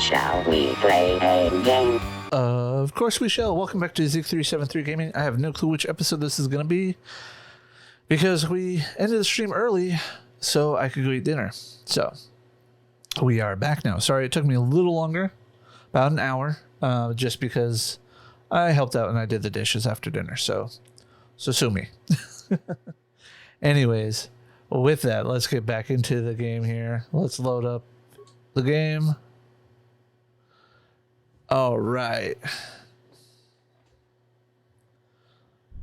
Shall we play a game? Of course we shall. Welcome back to Zeke373 Gaming. I have no clue which episode this is going to be because we ended the stream early so I could go eat dinner. So we are back now. Sorry, it took me a little longer, about an hour, just because I helped out and I did the dishes after dinner. So sue me. Anyways, with that, let's get back into the game here. Let's load up the game. All right.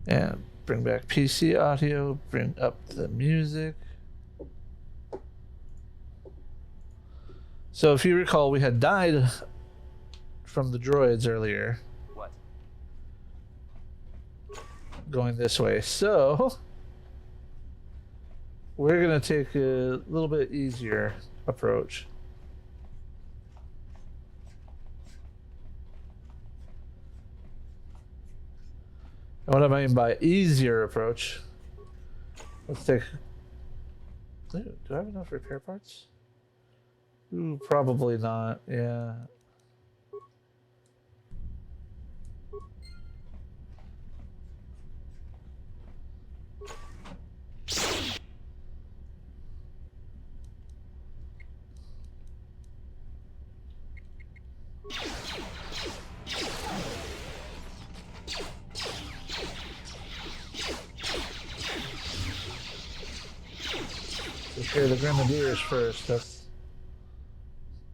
And bring back PC audio, bring up the music. So if you recall, we had died from the droids earlier. What? Going this way. So we're going to take a little bit easier approach. And what I mean by easier approach, let's take... Do I have enough repair parts? Ooh, probably not, yeah. Okay, the Grenadiers first.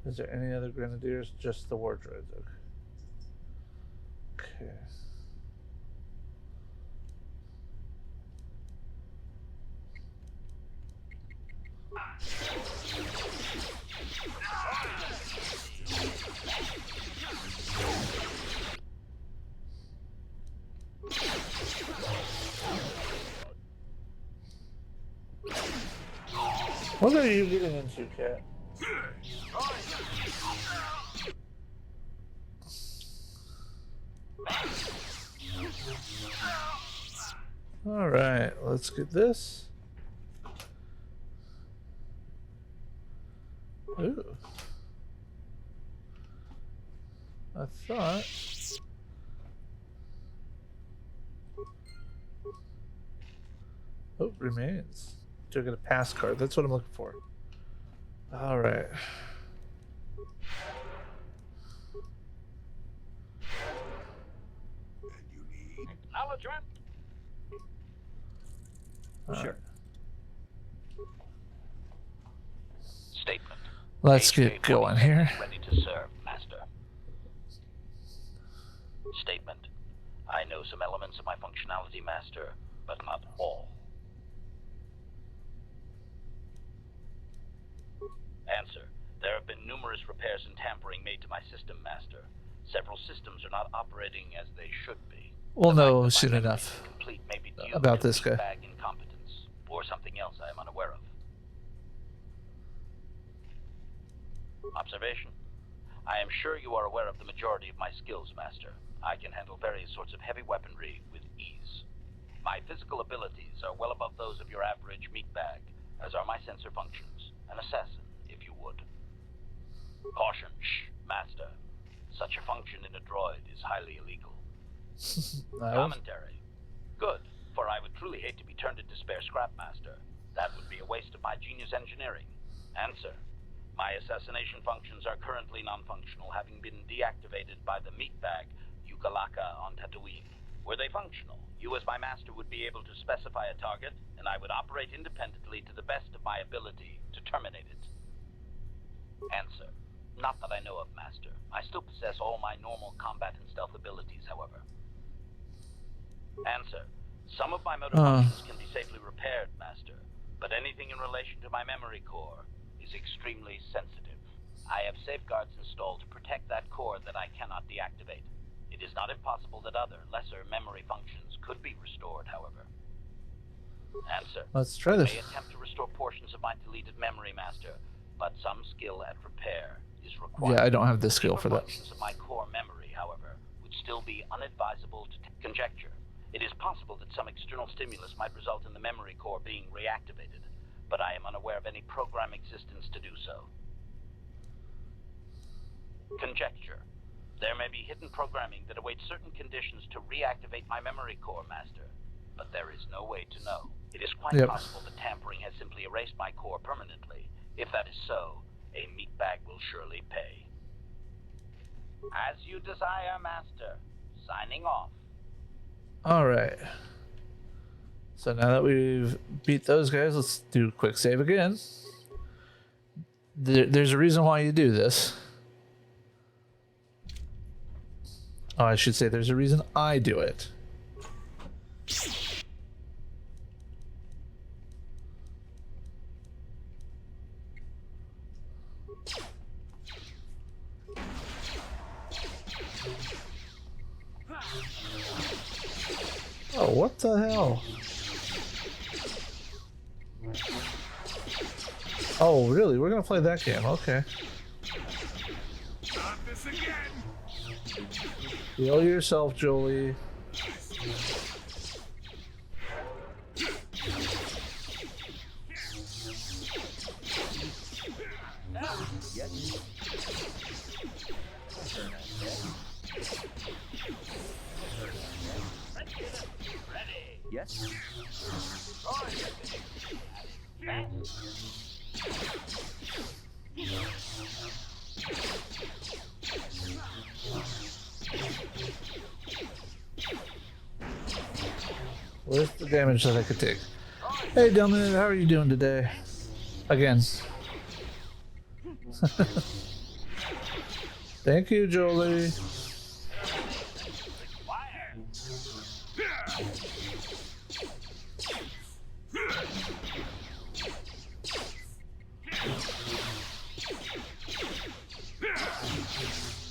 Is there any other Grenadiers? Just the war droids. Okay. What are you getting into, Cat? All right, let's get this. Ooh. I thought. Oh, remains. Do I get a pass card? That's what I'm looking for. All right. Acknowledgement. Sure. Statement. Let's get going here. Ready to serve, Master. Statement. I know some elements of my functionality, Master, but not all. Answer. There have been numerous repairs and tampering made to my system, Master. Several systems are not operating as they should be. We'll know soon enough about this guy. Bag incompetence, or something else I am unaware of. Observation. I am sure you are aware of the majority of my skills, Master. I can handle various sorts of heavy weaponry with ease. My physical abilities are well above those of your average meatbag, as are my sensor functions. An assassin, if you would. Caution, shh, Master. Such a function in a droid is highly illegal. Commentary. Good, for I would truly hate to be turned into spare scrap, Master. That would be a waste of my genius engineering. Answer. My assassination functions are currently non-functional, having been deactivated by the meatbag Yukalaka on Tatooine. Were they functional, you as my master would be able to specify a target, and I would operate independently to the best of my ability to terminate it. Answer. Not that I know of, Master. I still possess all my normal combat and stealth abilities, however. Answer. Some of my motor functions can be safely repaired, Master, but anything in relation to my memory core is extremely sensitive. I have safeguards installed to protect that core that I cannot deactivate. It is not impossible that other, lesser memory functions could be restored, however. Answer. Let's try I this. may attempt to restore portions of my deleted memory, Master, but some skill at repair is required. Yeah, I don't have the skill for that. Functions of my core memory, however, would still be unadvisable to conjecture. It is possible that some external stimulus might result in the memory core being reactivated, but I am unaware of any program existence to do so. Conjecture. There may be hidden programming that awaits certain conditions to reactivate my memory core, Master, but there is no way to know. It is quite possible that tampering has simply erased my core permanently. If that is so, a meatbag will surely pay. As you desire, Master. Signing off. Alright. So now that we've beat those guys, let's do a quick save again. There's a reason why you do this. Oh, I should say there's a reason I do it. Oh, what the hell? Oh, really? We're gonna play that game? Okay. Not this again. Heal yourself, Jolie. Yes? Where's the damage that I could take? Hey, Dylan, how are you doing today? Again. Thank you, Jolie.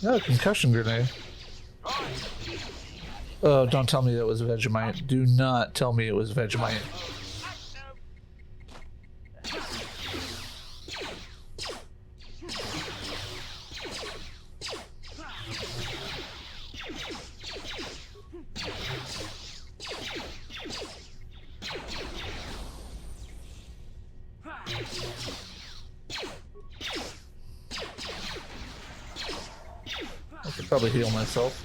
No, concussion grenade. Oh, don't tell me it was Vegemite. Do not tell me it was Vegemite. I could probably heal myself.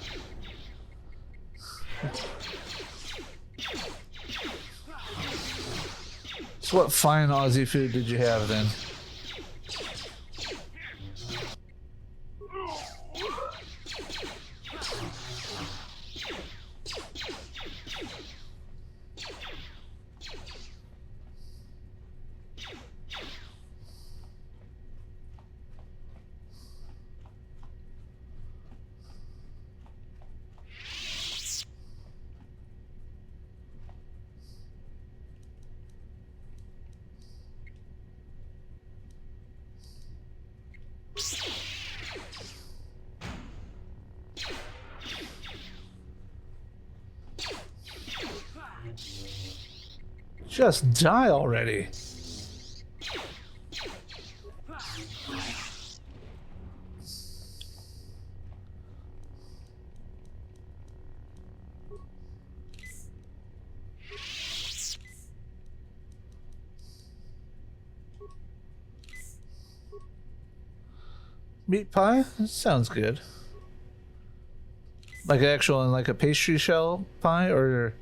So what fine Aussie food did you have then? Just die already. Meat pie? That sounds good. Like actual, like a pastry shell pie, or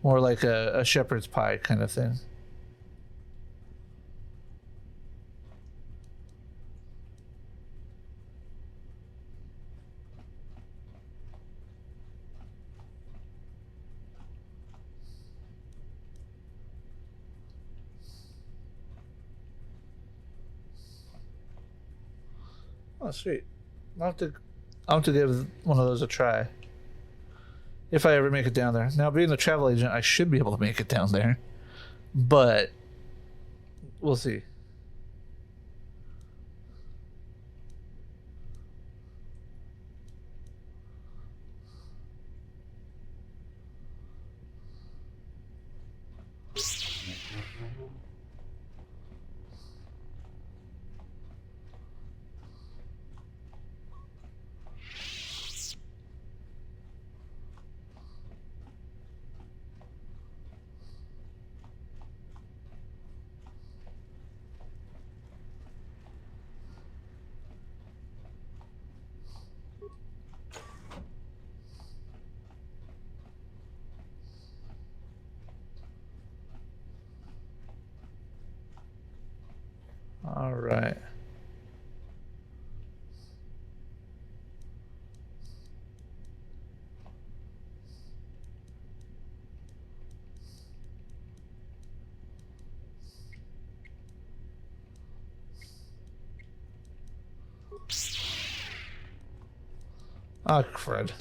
more like a shepherd's pie kind of thing? Oh, sweet. I'll have to give one of those a try. If I ever make it down there. Now, being a travel agent, I should be able to make it down there. But we'll see. All right. Oh, crud.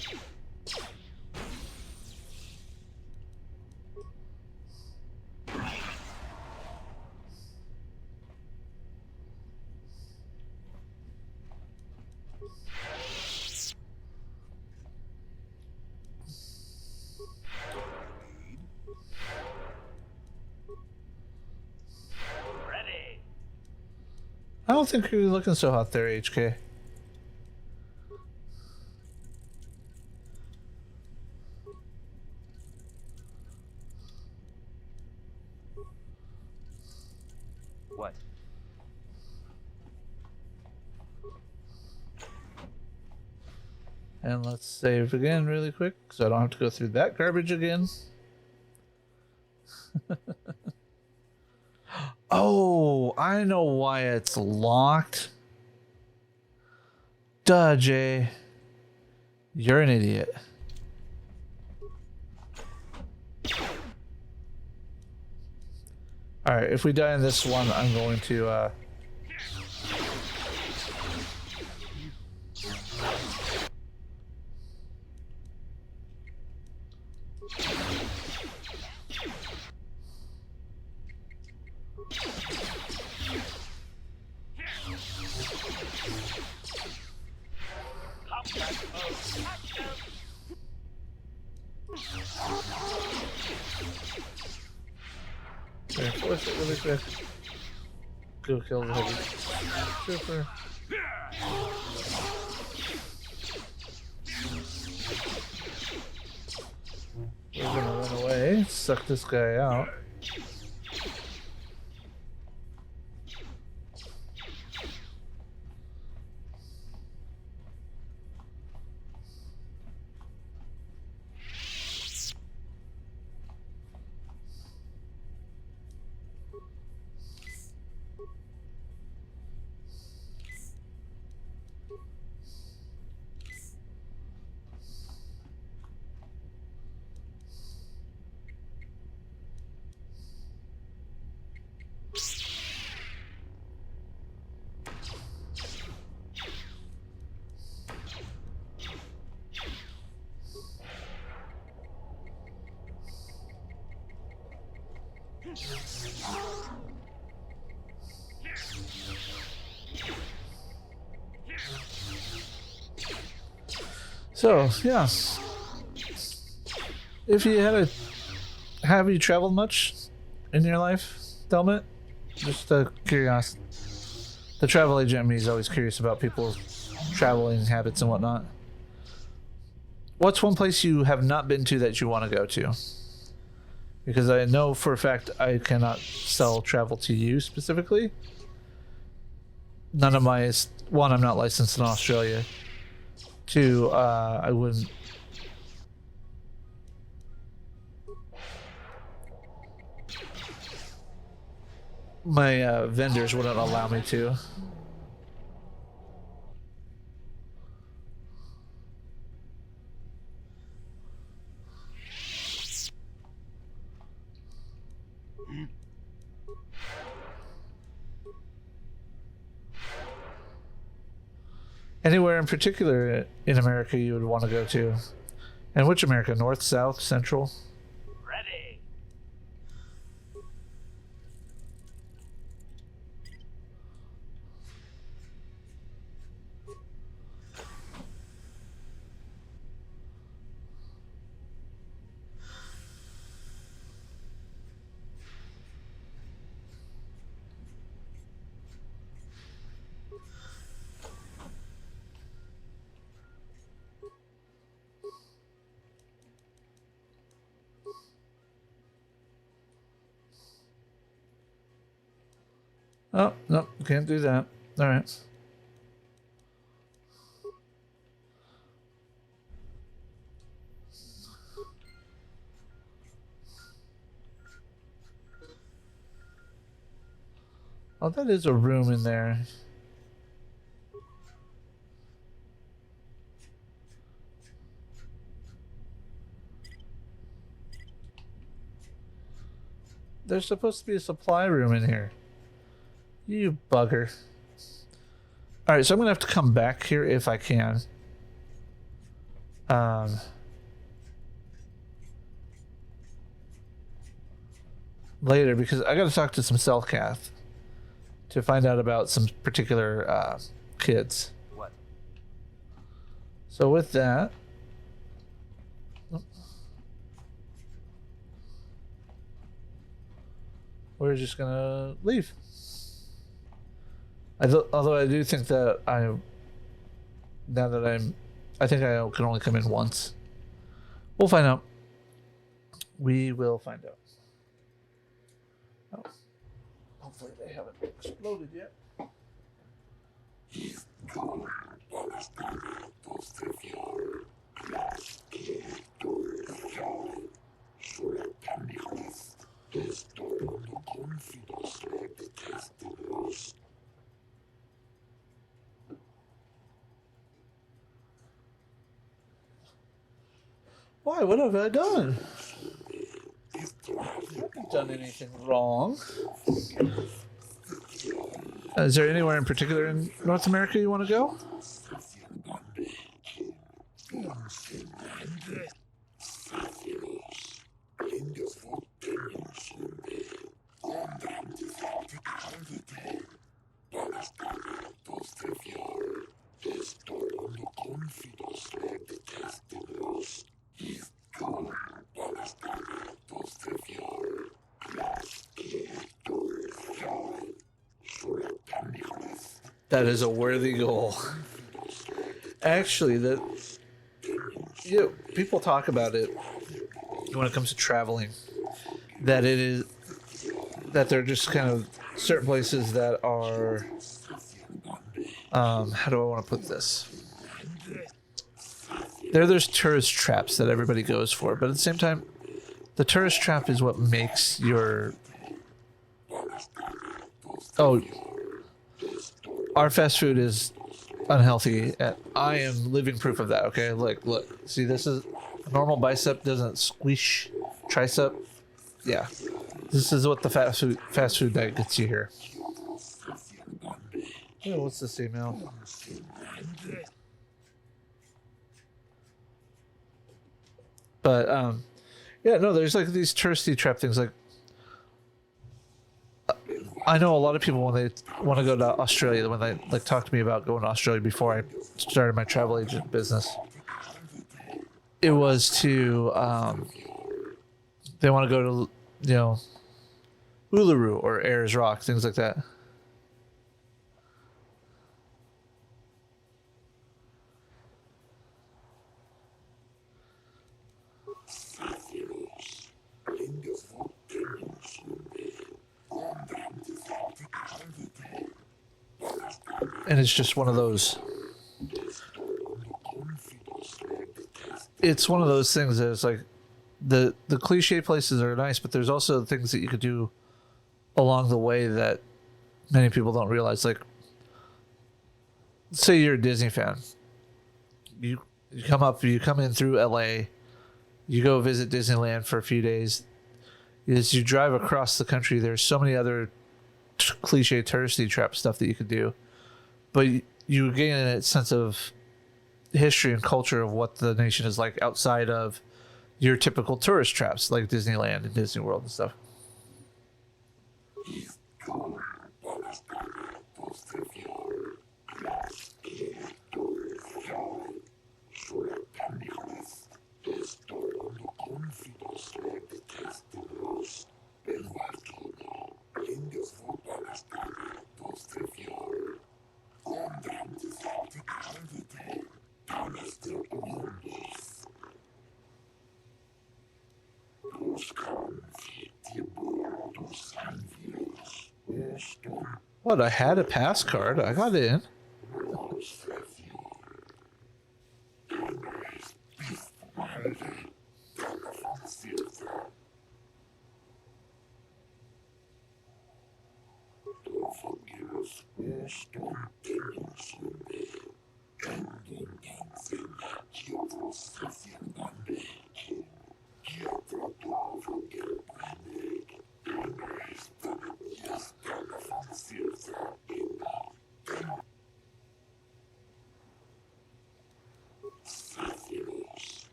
Ready. I don't think you're looking so hot there, HK. What? And let's save again really quick so I don't have to go through that garbage again. Oh, I know why it's locked. Duh, Jay. You're an idiot. Alright, if we die in this one, I'm going to, reinforce it really quick. Go kill the heavy trooper. We're gonna run away, suck this guy out. So, yeah. If you had a... Have you traveled much in your life, Delmit? Just curiosity. The travel agent in me is always curious about people's traveling habits and whatnot. What's one place you have not been to that you want to go to? Because I know for a fact I cannot sell travel to you specifically. None of my... One, I'm not licensed in Australia. Two, I wouldn't... My vendors wouldn't allow me to. Anywhere in particular in America you would want to go to? And which America? North, South, Central? Ready. Oh, no, can't do that. Alright. Oh, that is a room in there. There's supposed to be a supply room in here. You bugger. Alright, so I'm gonna have to come back here if I can. Later, because I gotta talk to some Cellcath to find out about some particular kids. What? So with that, we're just gonna leave. Although I do think that I think I can only come in once. We'll find out. We will find out. Oh. Hopefully they haven't exploded yet. Why? What have I done? I haven't done anything wrong. Is there anywhere in particular in North America you want to go? That is a worthy goal. Actually, people talk about it when it comes to traveling. That there are just kind of certain places that are. How do I want to put this? There's tourist traps that everybody goes for, but at the same time, the tourist trap is what makes your. Oh. Our fast food is unhealthy, and I am living proof of that, okay? Look. See, this is a normal bicep doesn't squish tricep. Yeah. This is what the fast food diet gets you here. Oh, what's this email? But, yeah, no, there's like these touristy trap things, like, I know a lot of people when they want to go to Australia, when they like talk to me about going to Australia before I started my travel agent business, it was to they want to go to Uluru or Ayers Rock, things like that. And it's just one of those. It's one of those things that it's like the cliche places are nice, but there's also things that you could do along the way that many people don't realize. Like, say you're a Disney fan. You come in through LA, you go visit Disneyland for a few days. As you drive across the country, there's so many other cliche touristy trap stuff that you could do. But you gain a sense of history and culture of what the nation is like outside of your typical tourist traps like Disneyland and Disney World and stuff. What, I had a pass card. I got in.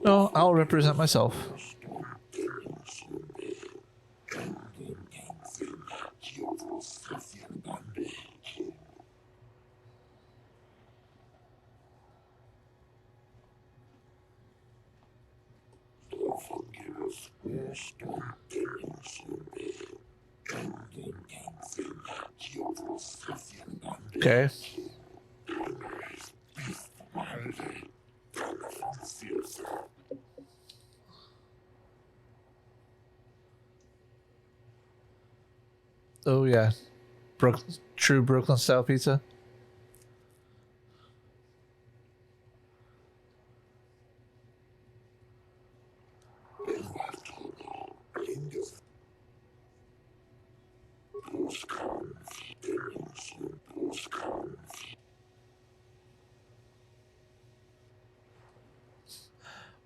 No, I'll represent myself. Okay. Oh yeah, true Brooklyn style pizza.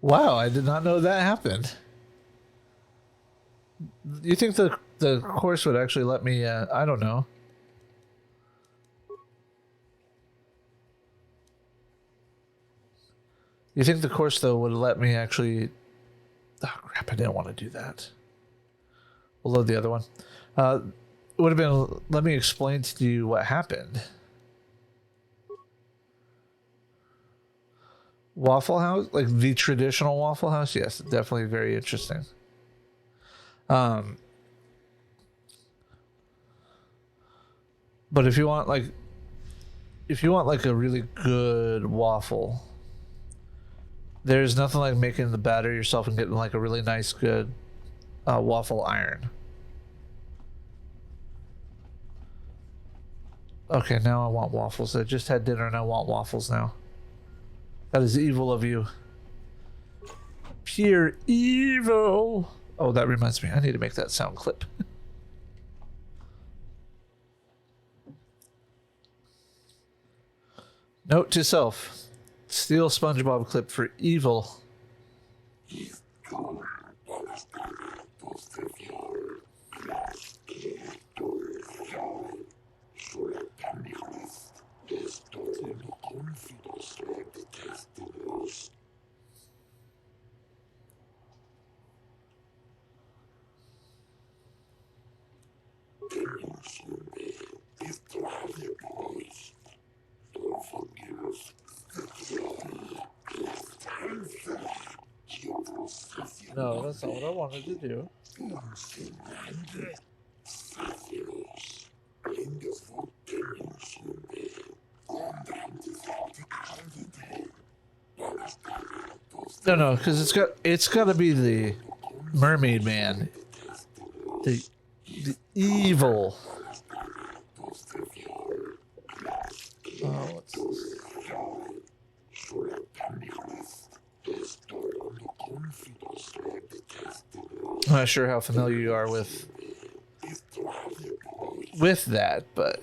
Wow, I did not know that happened. You think the course would actually let me? I don't know. You think the course though would let me actually? Oh crap! I didn't want to do that. We'll load the other one. It would have been. Let me explain to you what happened. Waffle House, like the traditional Waffle House, yes, definitely very interesting. But if you want like a really good waffle, there's nothing like making the batter yourself and getting like a really nice good waffle iron. Okay, now I want waffles. I just had dinner and I want waffles now. That is evil of you. Pure evil. Oh, that reminds me. I need to make that sound clip. Note to self. Steal SpongeBob clip for evil. No, that's not what I wanted to do. No, because it's got to be the Mermaid Man, the evil. Oh, what's this? I'm not sure how familiar you are with that, but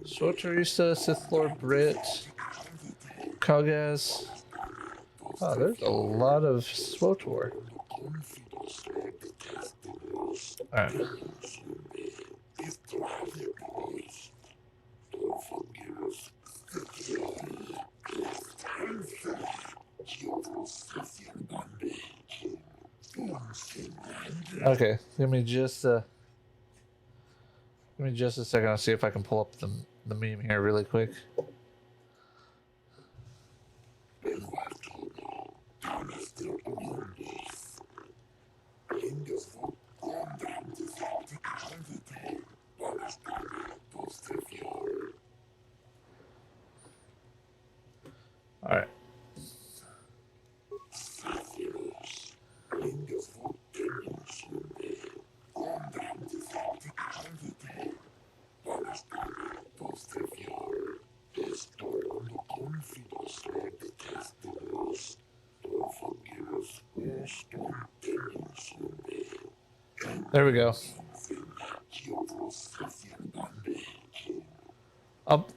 Sorcerista, Sith Lord Brit, Kagaz. Oh, there's a lot of SWOTOR. Alright. Okay, give me just a second. I'll see if I can pull up the meme here really quick. All right. There we go. I'll,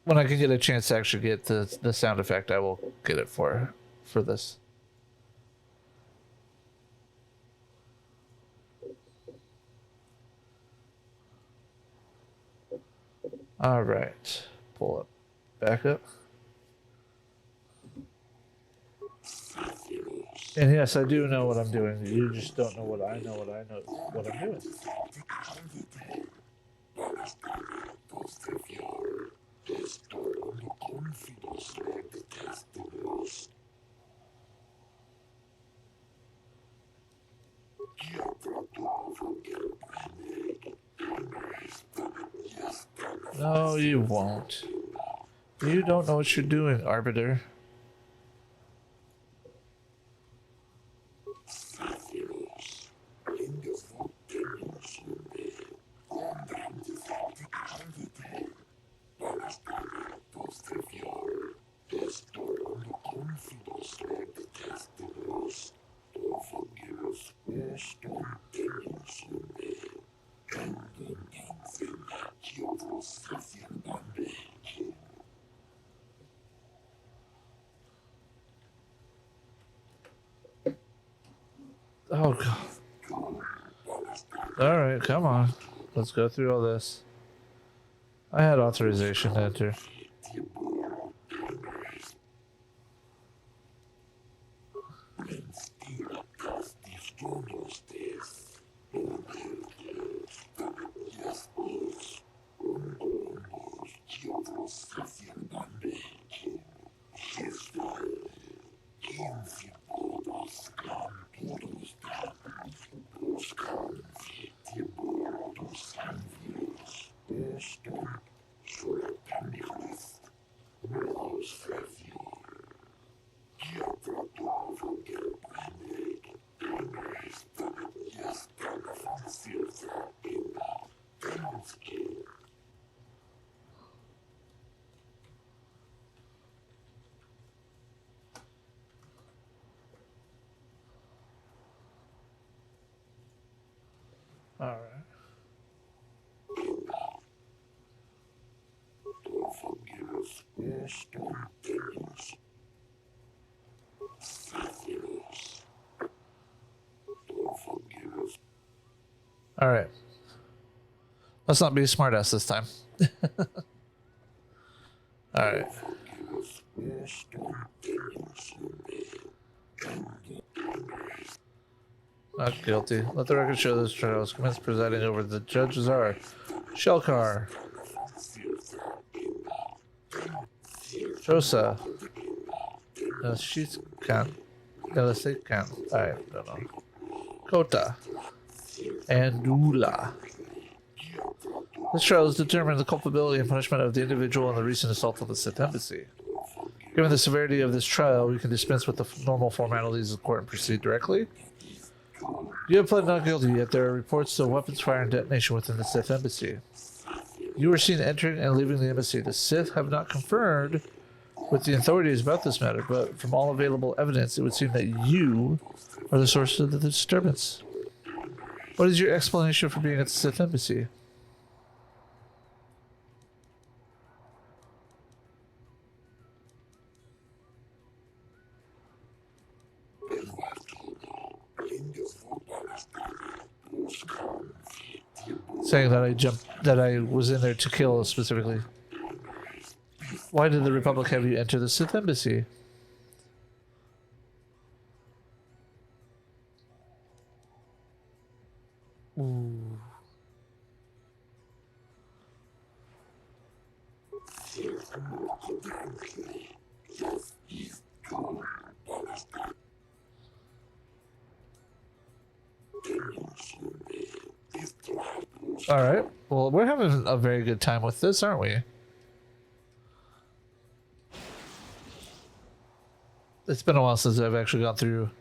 when I can get a chance to actually get the sound effect, I will get it for this. All right, pull up, back up. And yes, I do know what I'm doing. You just don't know what I know. What I'm doing. No, you won't. You don't know what you're doing, Arbiter. Oh, God. Alright, come on. Let's go through all this. I had authorization to enter. Alright. Alright. Let's not be a smartass this time. Alright. Not guilty. Let the record show this trial was commenced presiding over the judges are Shelkar, Josa, Shitkan, Elasikan, I don't know, Kota, and Dula. This trial is determined the culpability and punishment of the individual in the recent assault on the Sith Embassy. Given the severity of this trial, we can dispense with the normal formalities of the court and proceed directly. You have pled not guilty, yet there are reports of weapons fire and detonation within the Sith Embassy. You were seen entering and leaving the embassy. The Sith have not conferred with the authorities about this matter, but from all available evidence, it would seem that you are the source of the disturbance. What is your explanation for being at the Sith Embassy? Saying that I was in there to kill specifically. Why did the Republic have you enter the Sith Embassy? Ooh. All right. Well, we're having a very good time with this, aren't we? It's been a while since I've actually gone through.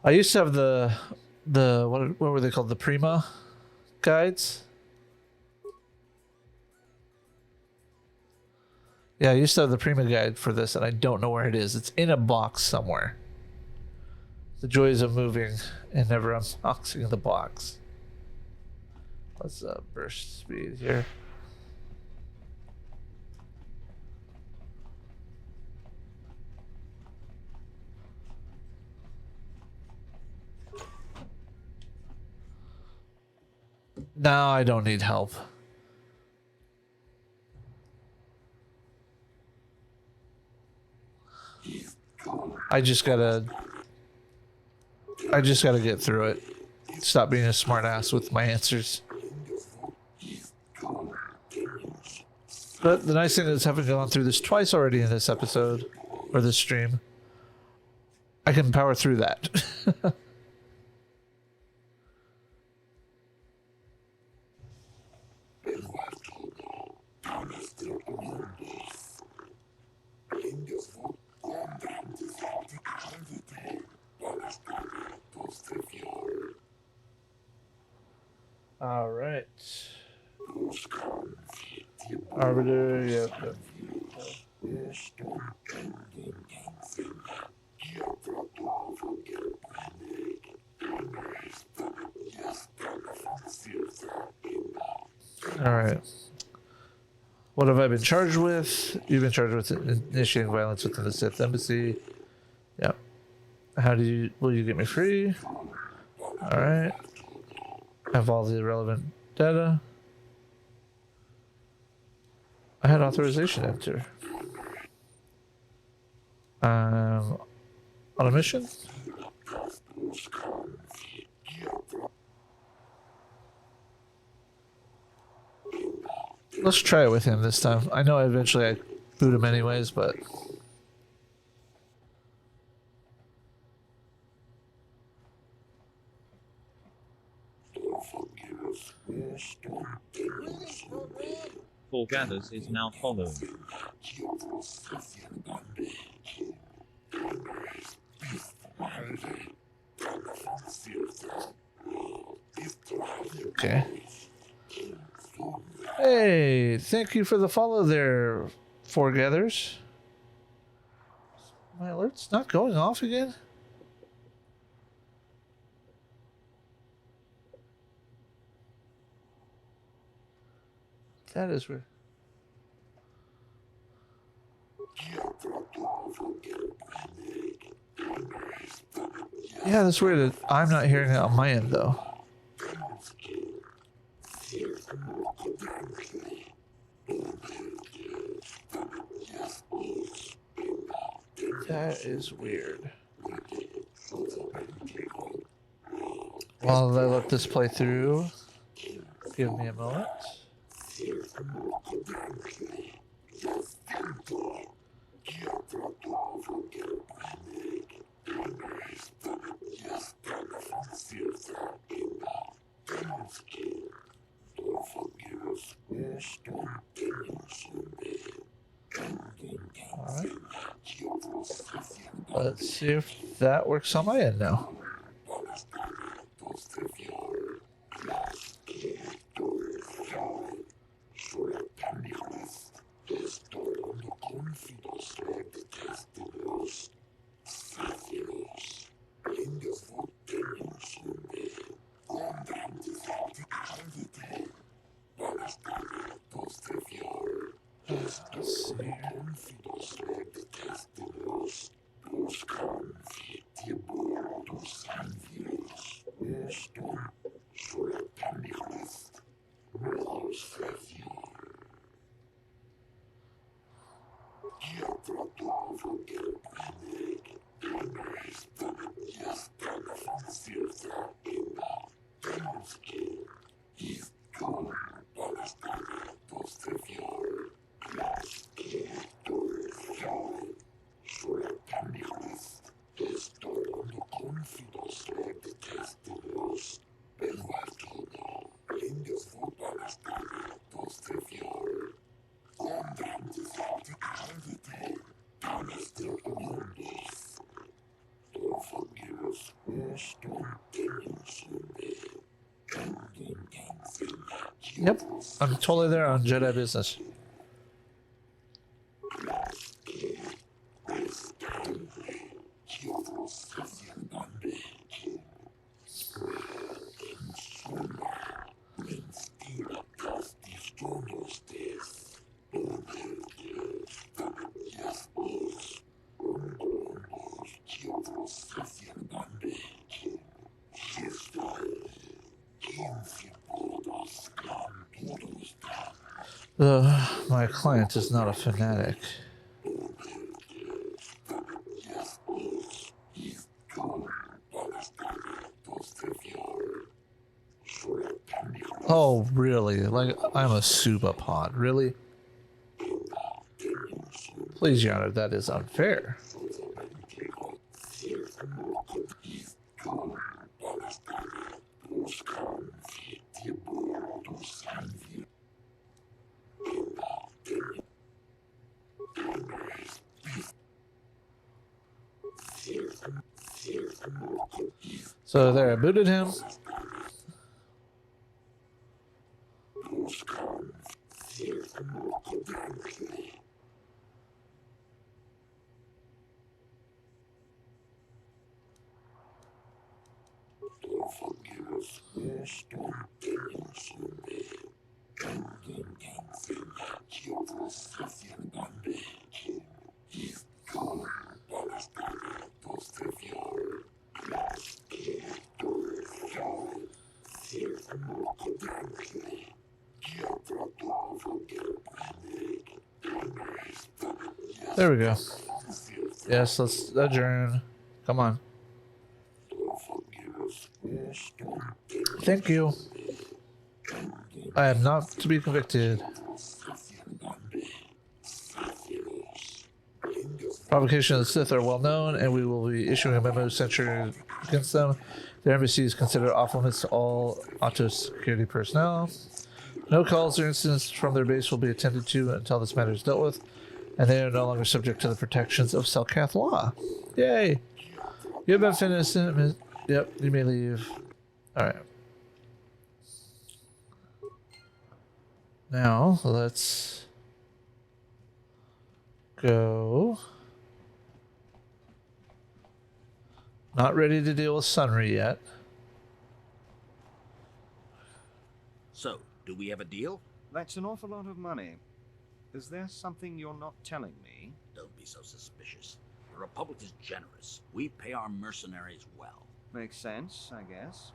I used to have the what were they called? The Prima guides. Yeah, I used to have the Prima guide for this, and I don't know where it is. It's in a box somewhere. joys of moving and never unboxing the box. Let's burst speed here. Now I don't need help. I just gotta get through it. Stop being a smartass with my answers. But the nice thing is, having gone through this twice already in this episode, or this stream, I can power through that. All right. Arbiter, yep. All right. What have I been charged with? You've been charged with initiating violence within the Sith Embassy. Yep. Will you get me free? All right. Have all the relevant data. I had authorization to enter. On a mission? Let's try it with him this time. I know eventually I boot him anyways, but... Forgathers is now following. Okay. Hey, thank you for the follow there, Forgathers. My alert's not going off again? That is weird. Yeah, that's weird that I'm not hearing it on my end, though. That is weird. While I let this play through, give me a moment. All right. Let's see if that works on my end now. Let's see here. Yep, I'm totally there on Jedi business. My client is not a fanatic. Oh, really? Like, I'm a Suba pod. Really? Please, Your Honor, that is unfair. So there, I booted him. There we go. Yes, let's adjourn. Come on. Thank you. I am not to be convicted. Provocation of the Sith are well known, and we will be issuing a memo censuring against them. Their embassy is considered off limits to all Auto security personnel. No calls or incidents from their base will be attended to until this matter is dealt with, and they are no longer subject to the protections of Selkath law. Yay! You have been finished. Yep, you may leave. Alright. Now, let's go. Not ready to deal with Sunry yet. So, do we have a deal? That's an awful lot of money. Is there something you're not telling me? Don't be so suspicious. The Republic is generous. We pay our mercenaries well. Makes sense, I guess.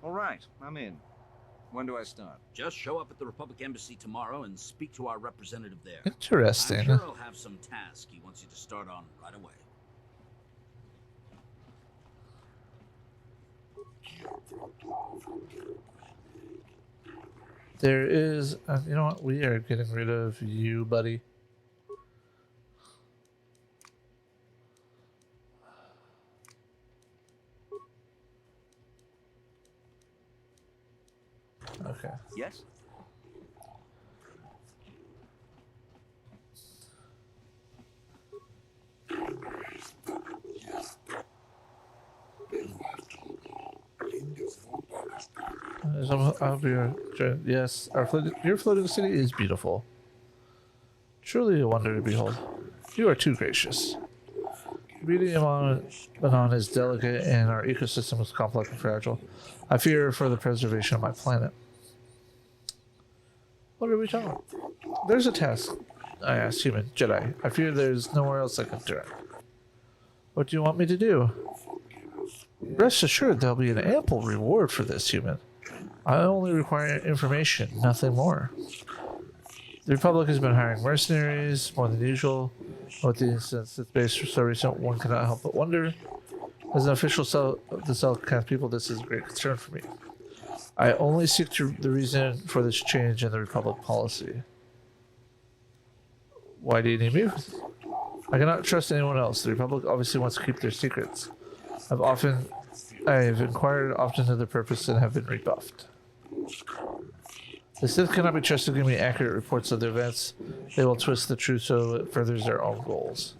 All right, I'm in. When do I start? Just show up at the Republic Embassy tomorrow and speak to our representative there. Interesting. I'm sure he'll have some task he wants you to start on right away. There is, you know what? We are getting rid of you, buddy. Okay. Yes? I'll be yes, your floating city is beautiful. Truly a wonder to behold. You are too gracious. Breeding Amanon is delicate and our ecosystem is complex and fragile. I fear for the preservation of my planet. What are we talking about? There's a task. I asked human, Jedi. I fear there's nowhere else I can turn. What do you want me to do? Rest assured there'll be an ample reward for this, human. I only require information, nothing more. The Republic has been hiring mercenaries more than usual. With the instance it's based so recent, one cannot help but wonder. As an official of the Selkath people, this is a great concern for me. I only seek the reason for this change in the Republic policy. Why do you need me? I cannot trust anyone else. The Republic obviously wants to keep their secrets. I have inquired often to their purpose and have been rebuffed. The Sith cannot be trusted to give me accurate reports of the events. They will twist the truth so it furthers their own goals.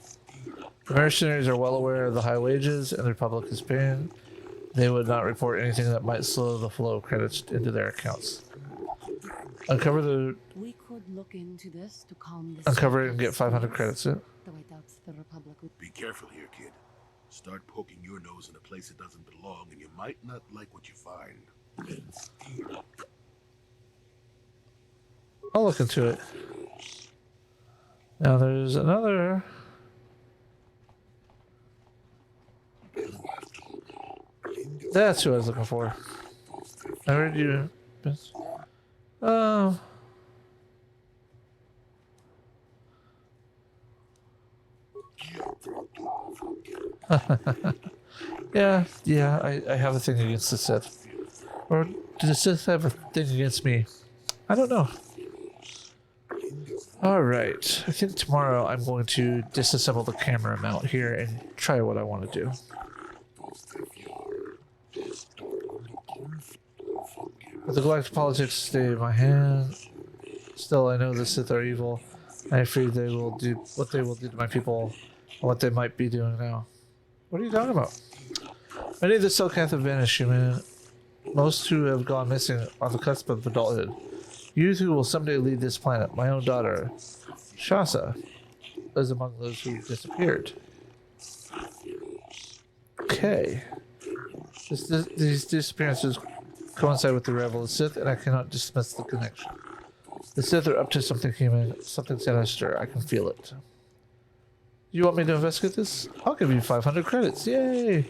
The mercenaries are well aware of the high wages and the Republic is paying. They would not report anything that might slow the flow of credits into their accounts. Uncover We could look into this to calm the uncover it and get 500 credits. Though I doubt the Republic would. Be careful here, kid. Start poking your nose in a place that doesn't belong, and you might not like what you find. I'll look into it. Now there's another. That's who I was looking for. I heard you. Yeah, I have a thing against the Sith. Or do the Sith have a thing against me? I don't know. Alright, I think tomorrow I'm going to disassemble the camera mount here and try what I want to do. But the galactic politics stay in my hand. Still, I know the Sith are evil. I fear they will do what they will do to my people and what they might be doing now. What are you talking about? Many of the Selkath have vanished, human. Most who have gone missing on the cusp of adulthood. Youth who will someday lead this planet. My own daughter, Shasa, is among those who disappeared. Okay. These disappearances coincide with the arrival of the Sith, and I cannot dismiss the connection. The Sith are up to something human, something sinister. I can feel it. You want me to investigate this? I'll give you 500 credits. Yay!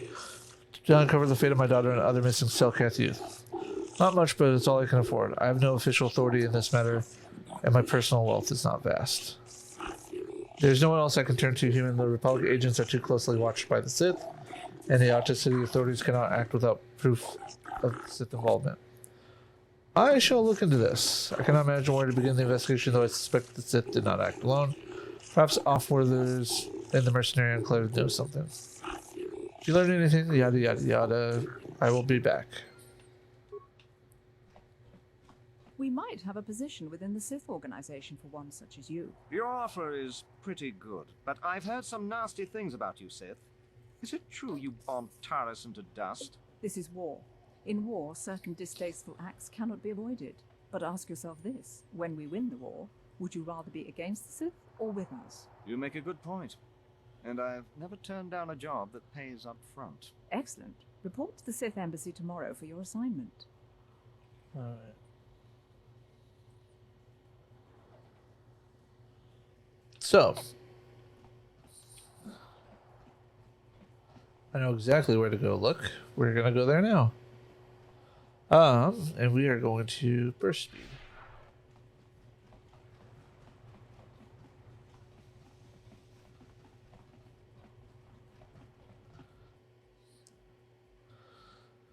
To uncover the fate of my daughter and other missing Selkath youth. Not much, but it's all I can afford. I have no official authority in this matter, and my personal wealth is not vast. There's no one else I can turn to, human. The Republic agents are too closely watched by the Sith, and the Octa City authorities cannot act without proof of Sith involvement. I shall look into this. I cannot imagine where to begin the investigation, though I suspect the Sith did not act alone. Perhaps off-worlders in the mercenary enclave know something. If you learn anything, yada yada yada, I will be back. We might have a position within the Sith organization for one such as you. Your offer is pretty good, but I've heard some nasty things about you, Sith. Is it true you bombed Taris into dust? This is war. In war, certain distasteful acts cannot be avoided. But ask yourself this, when we win the war, would you rather be against the Sith or with us? You make a good point. And I've never turned down a job that pays up front. Excellent. Report to the Sith Embassy tomorrow for your assignment. Alright. So, I know exactly where to go look. We're gonna go there now. And we are going to burst speed.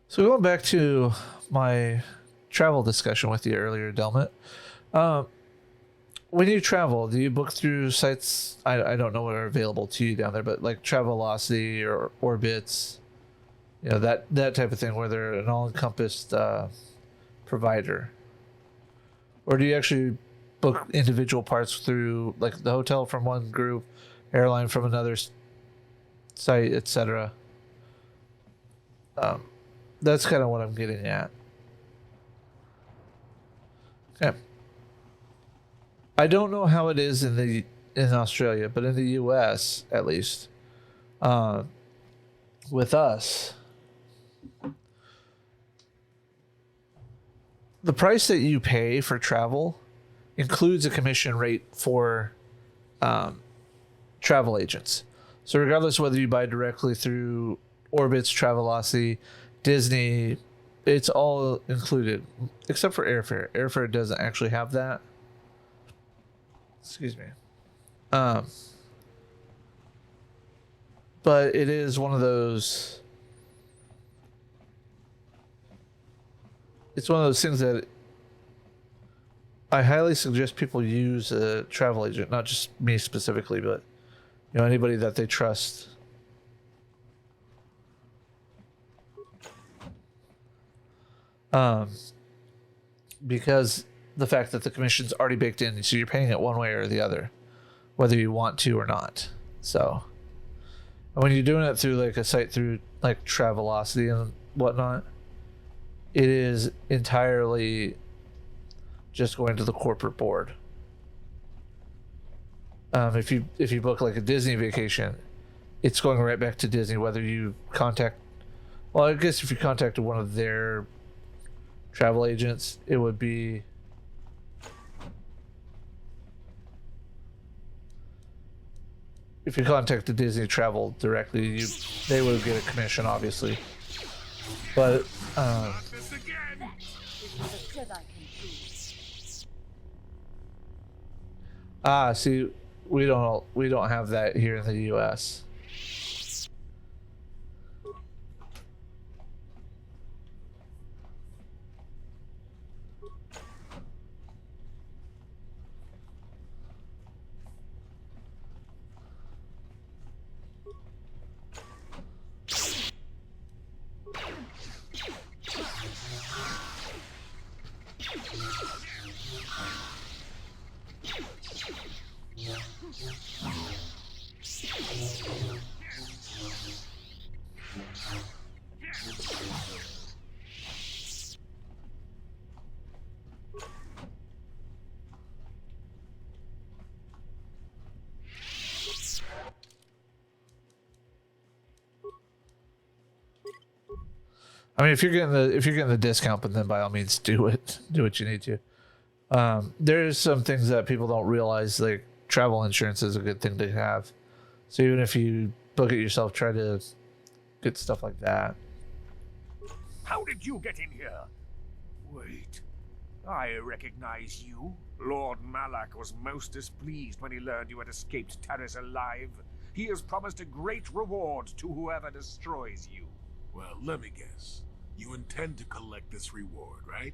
So going back to my travel discussion with you earlier, Delmet. When you travel, do you book through sites? I don't know what are available to you down there, but like Travelocity or Orbitz, you know, that type of thing, where they're an all-encompassed provider. Or do you actually book individual parts through like the hotel from one group, airline from another site, etc.? That's kind of what I'm getting at. Okay. I don't know how it is in Australia, but in the US at least, with us, the price that you pay for travel includes a commission rate for travel agents. So regardless of whether you buy directly through Orbitz, Travelocity, Disney, it's all included, except for airfare. Airfare doesn't actually have that. Excuse me. But it is one of those. It's one of those things that I highly suggest people use a travel agent, not just me specifically, but you know, anybody that they trust. Because the fact that the commission's already baked in, so you're paying it one way or the other, whether you want to or not. So, and when you're doing it through like a site through like Travelocity and whatnot, it is entirely just going to the corporate board. If you book like a Disney vacation, it's going right back to Disney, whether you contact. Well, I guess if you contacted one of their travel agents, it would be. If you contact the Disney Travel directly, they would get a commission, obviously. But see, we don't have that here in the U.S. I mean, if you're getting the discount, but then by all means do it. Do what you need to. There's some things that people don't realize, like travel insurance is a good thing to have. So even if you book it yourself, try to get stuff like that. How did you get in here? Wait, I recognize you. Lord Malak was most displeased when he learned you had escaped Terrace alive. He has promised a great reward to whoever destroys you. Well, let me guess. You intend to collect this reward, right?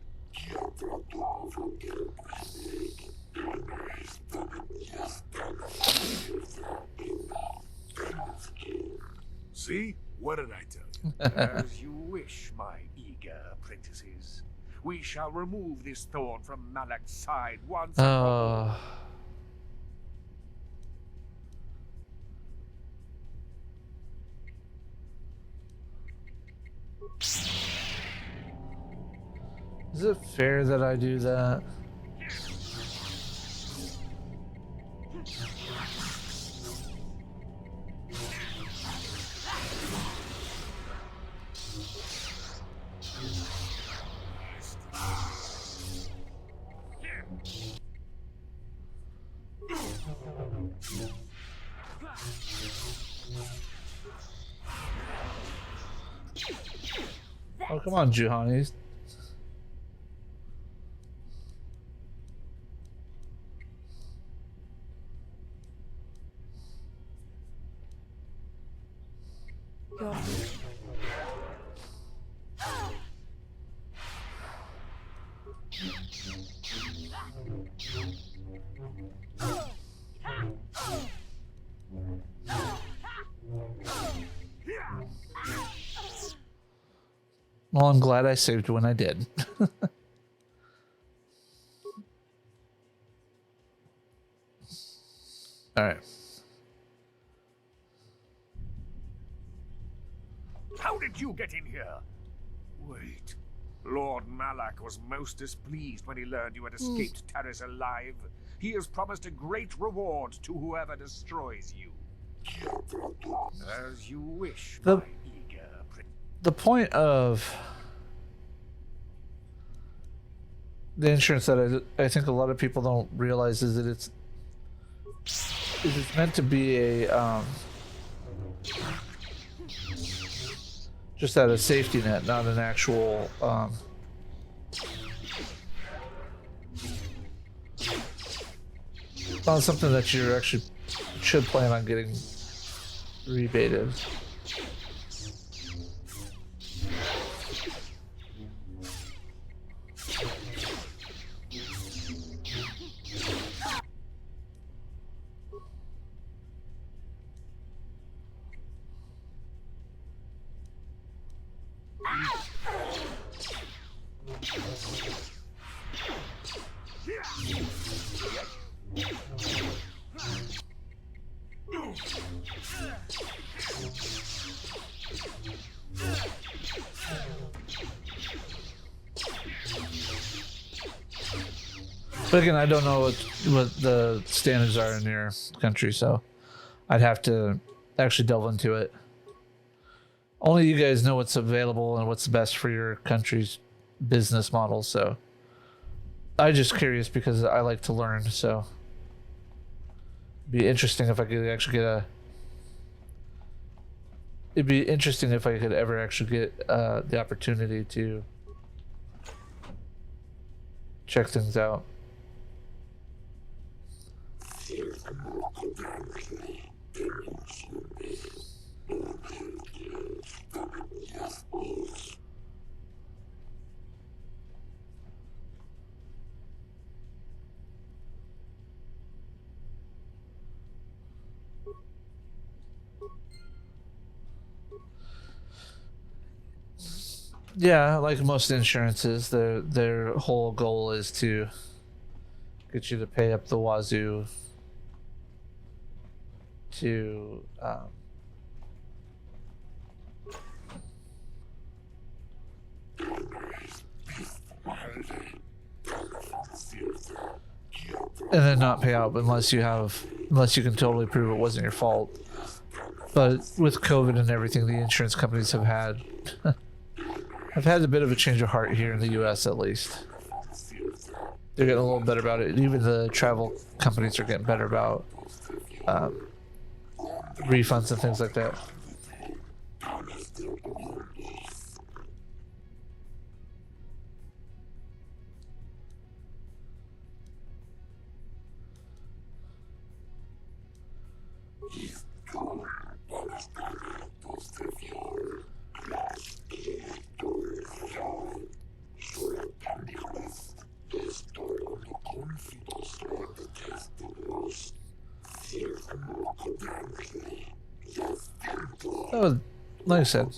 See? What did I tell you? As you wish, my eager apprentices. We shall remove this thorn from Malak's side once and for all. Is it fair that I do that? Oh, come on, Juhani. Well, I'm glad I saved when I did. All right. How did you get in here? Wait. Lord Malak was most displeased when he learned you had escaped Terrace alive. He has promised a great reward to whoever destroys you. As you wish, my eager prince. The point of the insurance that I think a lot of people don't realize is that it's meant to be a just at a safety net, not an actual not something that you actually should plan on getting rebated. But again, I don't know what the standards are in your country, so I'd have to actually delve into it. Only you guys know what's available and what's best for your country's business model, so I'm just curious because I like to learn, so it'd be interesting if I could actually get it'd be interesting if I could ever actually get the opportunity to check things out. Yeah, like most insurances, their whole goal is to get you to pay up the wazoo to and then not pay out unless you can totally prove it wasn't your fault. But with COVID and everything, the insurance companies have had a bit of a change of heart here in the US at least. They're getting a little better about it. Even the travel companies are getting better about refunds and things like that. Like I said,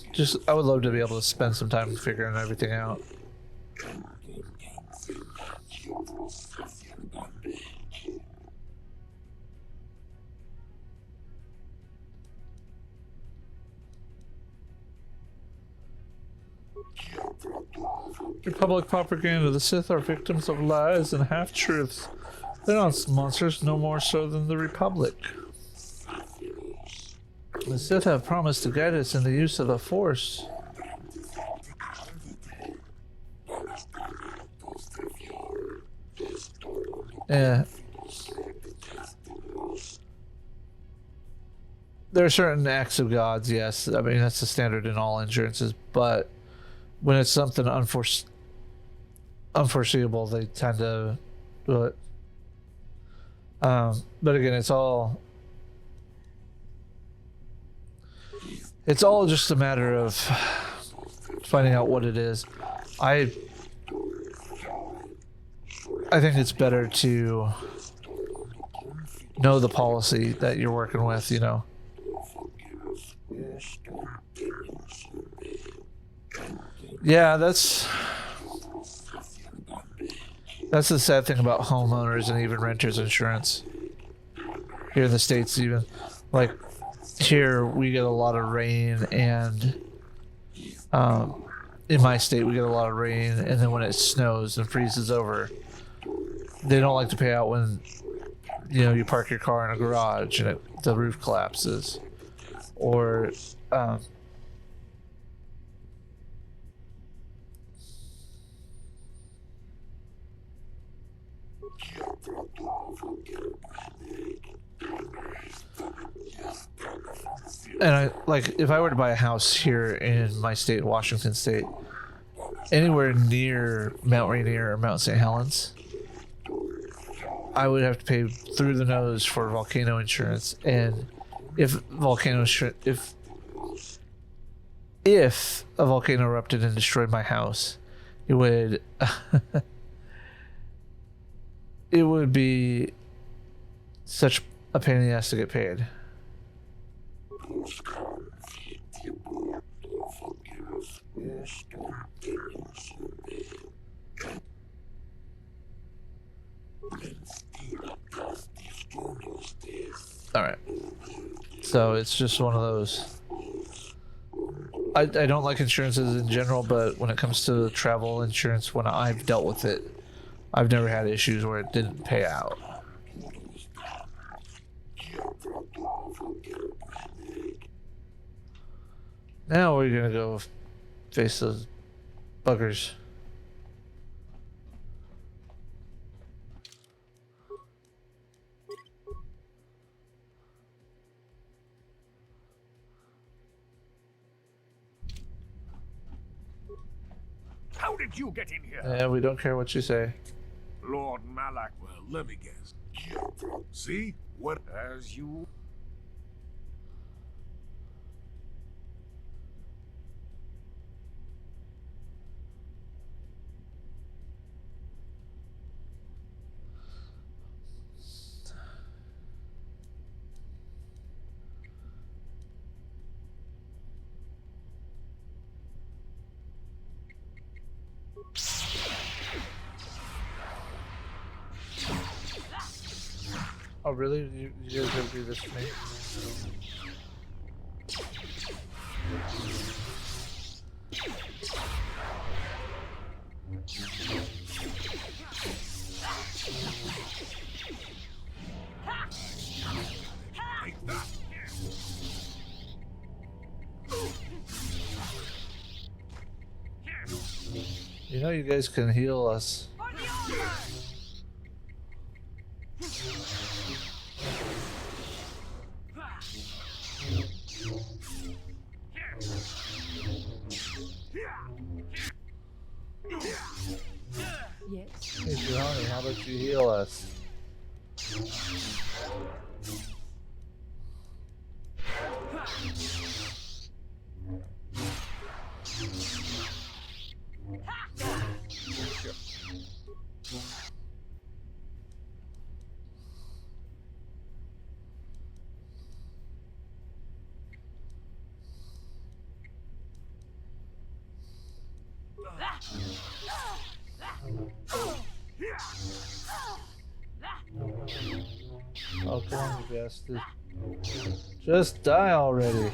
I would love to be able to spend some time figuring everything out. Republic propaganda. The Sith are victims of lies and half-truths. They're not monsters, no more so than the Republic. The Sith have promised to guide us in the use of the Force. Yeah. There are certain acts of gods, yes. I mean, that's the standard in all insurances, but when it's something unforeseeable, they tend to do it. But again, it's all just a matter of finding out what it is. I think it's better to know the policy that you're working with, you know. Yeah, that's the sad thing about homeowners and even renters insurance here in the States. Even like here we get a lot of rain, and in my state we get a lot of rain, and then when it snows and freezes over, they don't like to pay out when you park your car in a garage and the roof collapses, or and if I were to buy a house here in my state, Washington State, anywhere near Mount Rainier or Mount St. Helens, I would have to pay through the nose for volcano insurance. And if a volcano erupted and destroyed my house, it would it would be such a pain in the ass to get paid. Alright. So it's just one of those. I don't like insurances in general, but when it comes to travel insurance, when I've dealt with it, I've never had issues where it didn't pay out. Now we're gonna go face those buggers. How did you get in here? Yeah, we don't care what you say. Lord Malak. Well, let me guess. See? What? As you... Oh, really? You guys gonna do this to me? You know you guys can heal us. Yes. Hey, Johnny, how about you heal us? Oh, come on, you bastard. Just die already.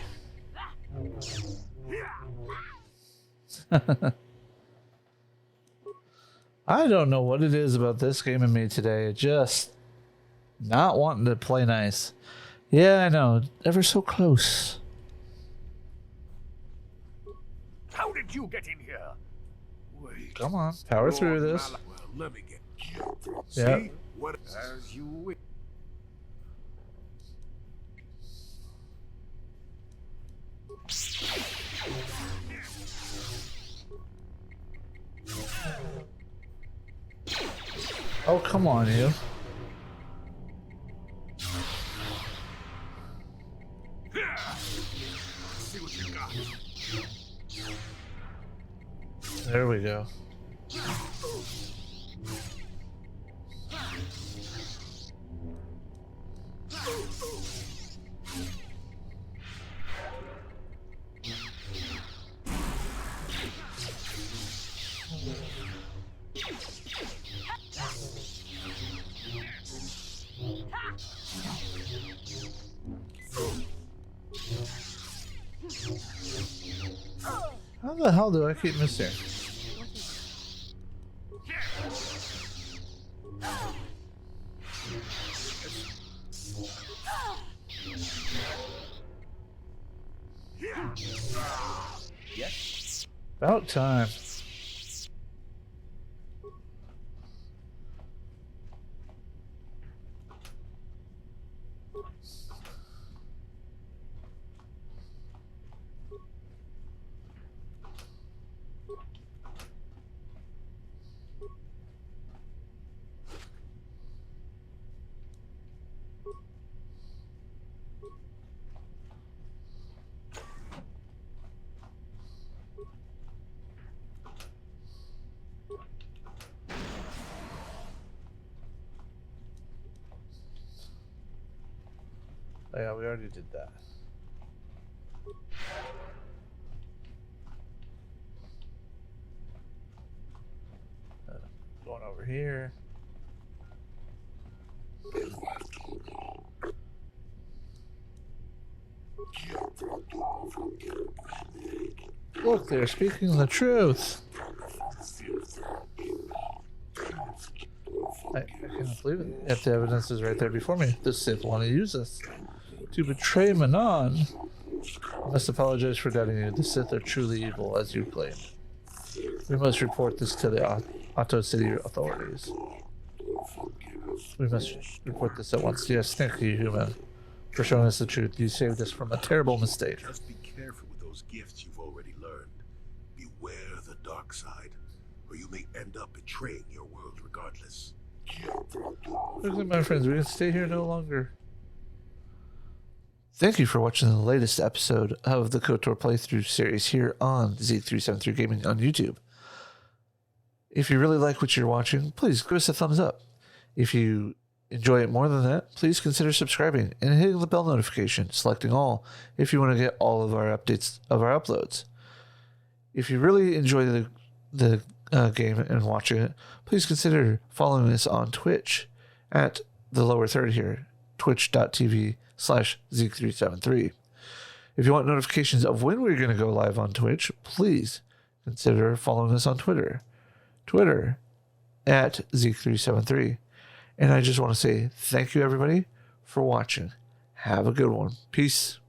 I don't know what it is about this game and me today. Just not wanting to play nice. Yeah, I know. Ever so close. How did you get in here? Wait. Come on, power through this. Well, let me get. Yeah. See? What? As you wish. Oh, come on, you. See what you got. There we go. How the hell do I keep missing? Yes? About time. Oh, yeah, we already did that. Going over here. Look, they're speaking the truth. I cannot believe it. Yet the evidence is right there before me. The Sith want to use us to betray Manon. I must apologize for doubting you. The Sith are truly evil, as you claim. We must report this to the Otto City authorities. We must report this at once. Yes, thank you, human, for showing us the truth. You saved us from a terrible mistake. Just be careful with those gifts you've already learned. Beware the dark side, or you may end up betraying your world regardless. Looks like, my friends, we can stay here no longer. Thank you for watching the latest episode of the KOTOR playthrough series here on Z373 Gaming on YouTube. If you really like what you're watching, please give us a thumbs up. If you enjoy it more than that, please consider subscribing and hitting the bell notification, selecting all if you want to get all of our updates of our uploads. If you really enjoy the game and watching it, please consider following us on Twitch at the lower third here twitch.tv/Zeke373. If you want notifications of when we're going to go live on Twitch, please consider following us on Twitter. Twitter at Zeke373. And I just want to say thank you, everybody, for watching. Have a good one. Peace.